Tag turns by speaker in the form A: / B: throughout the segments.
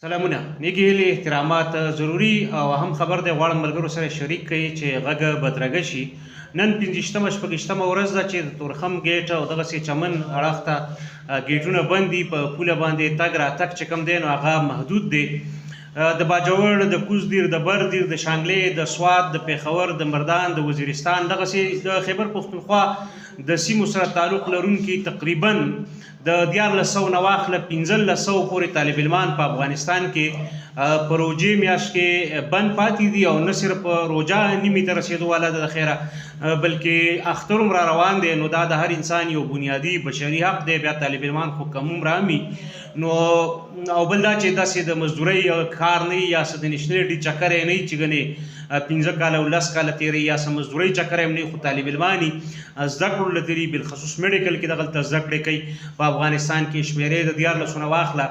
A: سلامونه نیکی هیلې احترامات ضروری او اهم خبر دی غواړم ملګرو سره شریک کړئ چې غږ بدرګه شي. نن 15مه شپږشتمه ورځ ده چې د تورخم ګیټ او دغسې چمن اړخ ته ګیټونه بند دي. په پوله باندې تګ راتګ چې کوم دی نو هغه محدود دی. د باجوړ، د کوزدیر، د بردیر، د شانګلې، د سوات، د پیښور، د مردان، د وزیرستان، دغسې د خیبر پښتونخوا د سیمو سره تعلق لرونکي تقریبا د 1400 نه واخله 1500 پورې طالب علمان په افغانستان کې په روژې میاشت کې بند پاتې دي او نه صرف روژه نیمې ته رسېدو والا ده د خیره بلکې اختر هم را روان دی. نو دا د هر انسان یو بنیادي بشري حق دی. بیا طالب علمان خو کم هم رامي نو او بل دا چې داسې د مزدورۍ کار نه یا څه د نیشنلټي چکر یې نه وي چې ګنې 15 کاله او 10 کاله تېروي یا څه مزدورۍ چکر هم نه وي. خو طالب علماني زده کړو له تېري بالخصوص میډیکل کې دغلته زده کړې کوي. په افغانستان کې شمېرې د 1400 نه واخله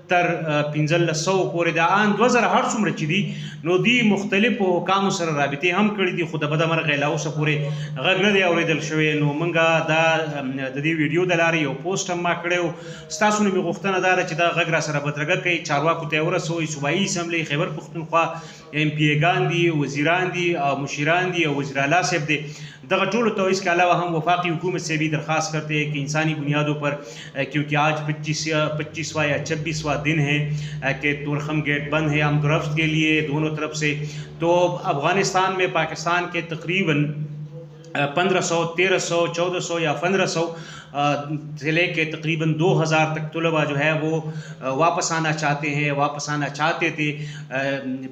A: تر 1500 پورې د آن 2000 هر څومره چې دي نو دی مختلفو حکامو سره رابطې هم کړي دي. خو د بدمرغۍ لا اوسه پورې غږ نه دی اورېدل شوی. نو موږ دا د دې ویډیو د لارې یو پوسټ هم ما کړی و. ستاسو نه مې غوښتنه دا ده چې دا غږ را سره بدرګه کوئ، چارواکو ته یې ورسوئ. صوبایي اسمبلۍ خیبر پښتونخوا ایم پی ایګان دي، وزیران دي او مشیران دي او وزیر اعلیٰ صاحب دي. دغه ټولو ته اس کے علاوہ ہم وفاقی حکومت سے بھی درخواست کرتے ہیں کہ انسانی بنیادوں پر کیونکہ آج 25واں یا 26واں دن ہے کہ تورخم گیٹ بند ہے امن و رفت کے لیے دونوں طرف سے. تو افغانستان میں پاکستان کے تقریباً 1500 1300 1400 یا 1500 سے لے کے تقریباً 2000 تک طلباء جو ہے وہ واپس آنا چاہتے ہیں، واپس آنا چاہتے تھے.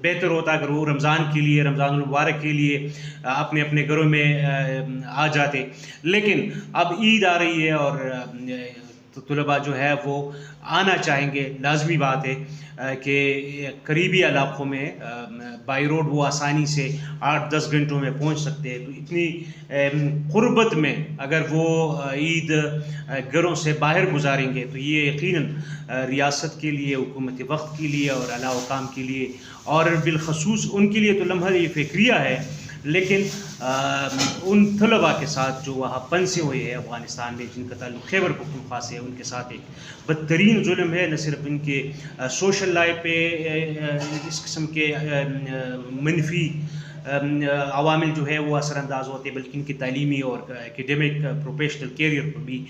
A: بہتر ہوتا اگر وہ رمضان کے لیے، رمضان المبارک کے لیے اپنے اپنے گھروں میں آ جاتے. لیکن اب عید آ رہی ہے اور طلباء جو ہے وہ آنا چاہیں گے. لازمی بات ہے کہ قریبی علاقوں میں بائی روڈ وہ آسانی سے 8-10 گھنٹوں میں پہنچ سکتے ہیں. تو اتنی قربت میں اگر وہ عید گھروں سے باہر گزاریں گے تو یہ یقیناً ریاست کے لیے، حکومت وقت کے لیے اور اعلیٰ حکام کے لیے اور بالخصوص ان کے لیے تو لمحہ یہ فکریہ ہے. لیکن ان طلباء کے ساتھ جو وہاں پنسے ہوئے ہیں افغانستان میں، جن کا تعلق خیبر پختونخوا سے ہے، ان کے ساتھ ایک بدترین ظلم ہے. نہ صرف ان کے سوشل لائف پہ اس قسم کے منفی عوامل جو ہے وہ اثر انداز ہوتے ہیں بلکہ ان کی تعلیمی اور اکیڈمک پروفیشنل کیریئر پر بھی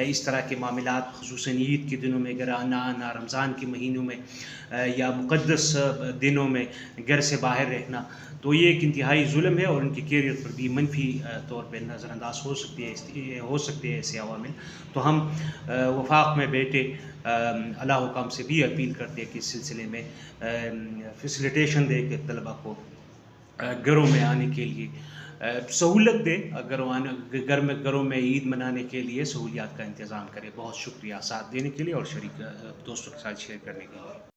A: اس طرح کے معاملات خصوصاً عید کے دنوں میں گھر آنا، رمضان کے مہینوں میں یا مقدس دنوں میں گھر سے باہر رہنا، تو یہ ایک انتہائی ظلم ہے اور ان کے کیریئر پر بھی منفی طور پہ نظر انداز ہو سکتے ہیں ایسے عوامل. تو ہم وفاق میں بیٹھے اعلیٰ حکام سے بھی اپیل کرتے ہیں کہ اس سلسلے میں فیسیلیٹیشن دے کہ طلباء کو گھروں میں آنے کے لیے سہولت دے، گھروں میں عید منانے کے لیے سہولیات کا انتظام کرے. بہت شکریہ ساتھ دینے کے لیے اور شریک دوستوں کے ساتھ شیئر کرنے کے لیے.